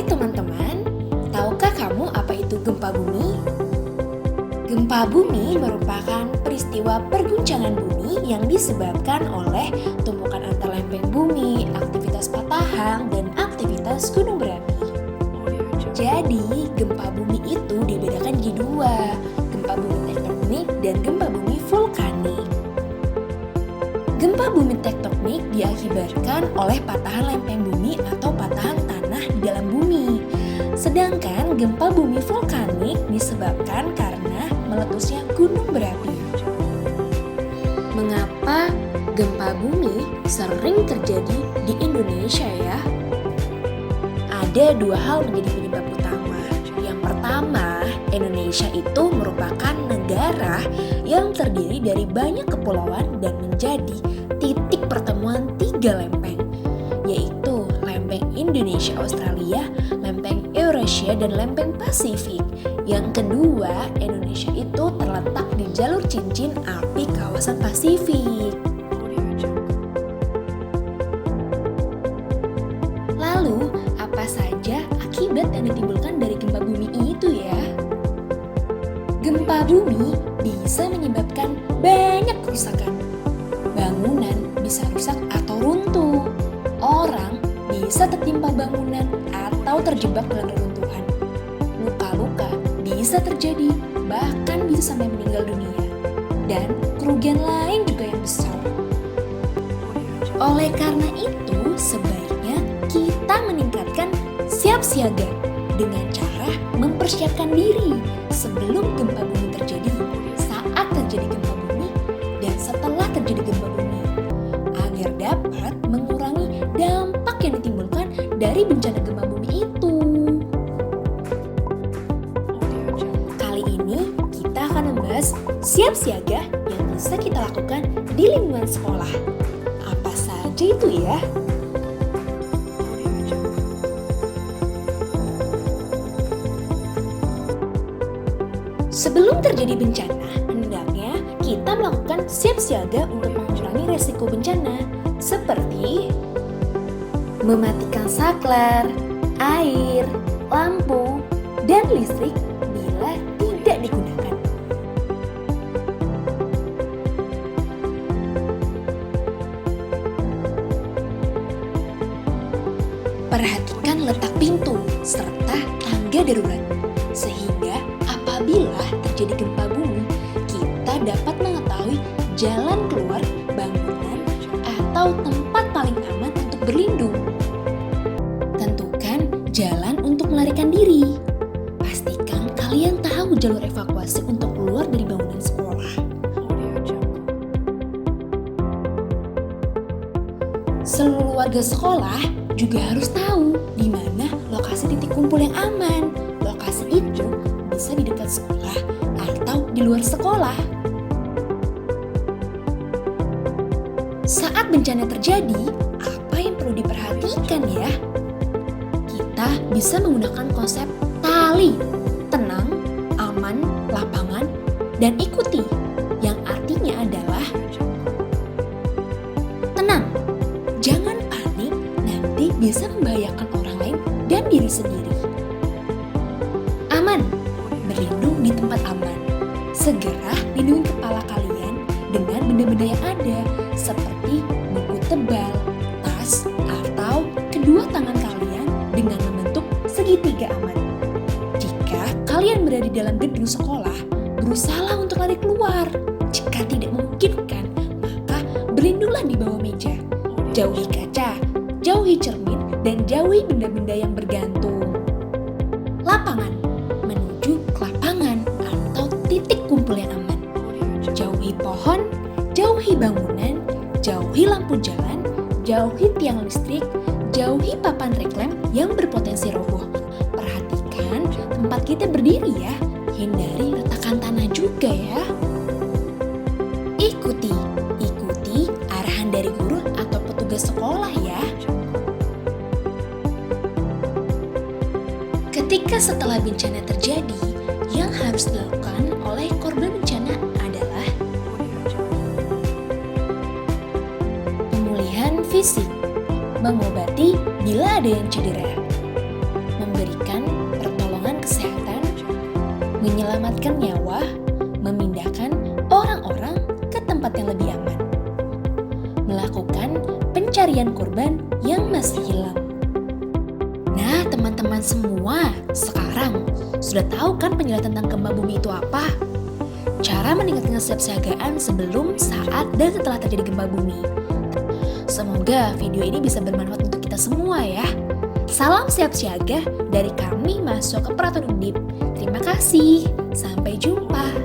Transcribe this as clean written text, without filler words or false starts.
Hai teman-teman, tahukah kamu apa itu gempa bumi? Gempa bumi merupakan peristiwa perguncangan bumi yang disebabkan oleh tumpukan antar lempeng bumi, aktivitas patahang, dan aktivitas gunung berapi. Jadi, gempa bumi itu dibedakan jadi dua, gempa bumi tektonik dan gempa bumi vulkanik. Gempa bumi tektonik diakibatkan oleh patahan lempeng bumi atau patahan tanah di dalam bumi. Sedangkan gempa bumi vulkanik disebabkan karena meletusnya gunung berapi. Mengapa gempa bumi sering terjadi di Indonesia ya? Ada dua hal menjadi penyebab utama. Yang pertama, Indonesia itu merupakan negara yang terdiri dari banyak kepulauan dan menjadi titik pertemuan tiga lempeng, yaitu lempeng Indonesia Australia, lempeng Eurasia, dan lempeng Pasifik. Yang kedua, Indonesia itu terletak di jalur cincin api kawasan Pasifik. Lalu, apa saja akibat yang ditimbulkan dari gempa bumi itu ya? Gempa bumi bisa menyebabkan banyak kerusakan. Bangunan bisa rusak atau runtuh. Orang bisa tertimpa bangunan atau terjebak dalam reruntuhan. Luka-luka bisa terjadi, bahkan bisa sampai meninggal dunia. Dan kerugian lain juga yang besar. Oleh karena itu, sebaiknya kita meningkatkan siap siaga dengan cara mempersiapkan diri sebelum gempa bumi terjadi, saat terjadi gempa bumi, dan setelah terjadi gempa bumi, agar dapat mengurangi dampak yang ditimbulkan dari bencana gempa bumi itu. Kali ini kita akan membahas siap siaga yang bisa kita lakukan di lingkungan sekolah. Apa saja itu ya? Sebelum terjadi bencana, hendaknya kita melakukan siap siaga untuk mengurangi resiko bencana, seperti mematikan saklar, air, lampu, dan listrik bila tidak digunakan. Perhatikan letak pintu serta tangga darurat, sehingga apabila terjadi gempa bumi, kita dapat mengetahui jalan keluar bangunan atau tempat paling aman untuk berlindung. Tentukan jalan untuk melarikan diri. Pastikan kalian tahu jalur evakuasi untuk keluar dari bangunan sekolah. Seluruh warga sekolah juga harus tahu di mana lokasi titik kumpul yang aman. Lokasi itu bisa di dekat sekolah atau di luar sekolah. Saat bencana terjadi, apa yang perlu diperhatikan ya? Kita bisa menggunakan konsep tali, tenang, aman, lapangan, dan ikuti, yang artinya adalah tenang, jangan panik, nanti bisa membahayakan orang lain dan diri sendiri. Aman, berlindung di tempat aman. Segera lindungi kepala kalian dengan benda-benda yang ada, seperti buku tebal, tas, atau kedua tangan kalian dengan membentuk segitiga aman. Jika kalian berada di dalam gedung sekolah, berusahalah untuk lari keluar. Jika tidak memungkinkan, maka berlindunglah di bawah meja. Jauhi kaca, jauhi cermin, dan jauhi benda-benda yang bergantung. Lapangan, menuju ke lapangan atau titik kumpul yang aman. Jauhi pohon, jauhi bangunan, jauhi lampu jalan, jauhi tiang listrik, jauhi papan reklam yang berpotensi roboh. Perhatikan tempat kita berdiri ya, hindari retakan tanah juga ya. Ikuti arahan dari guru atau petugas sekolah ya. Ketika setelah bencana terjadi, yang harus dilakukan oleh korban bencana adalah pemulihan fisik, mengobati bila ada yang cedera, memberi menyelamatkan nyawa, memindahkan orang-orang ke tempat yang lebih aman, melakukan pencarian korban yang masih hilang. Nah, teman-teman semua, sekarang sudah tahu kan penjelasan tentang gempa bumi itu apa? Cara meningkatkan kesiapsiagaan sebelum, saat, dan setelah terjadi gempa bumi. Semoga video ini bisa bermanfaat untuk kita semua ya. Salam siap siaga dari kami mahasiswa Keperawatan Undip. Terima kasih. Sampai jumpa.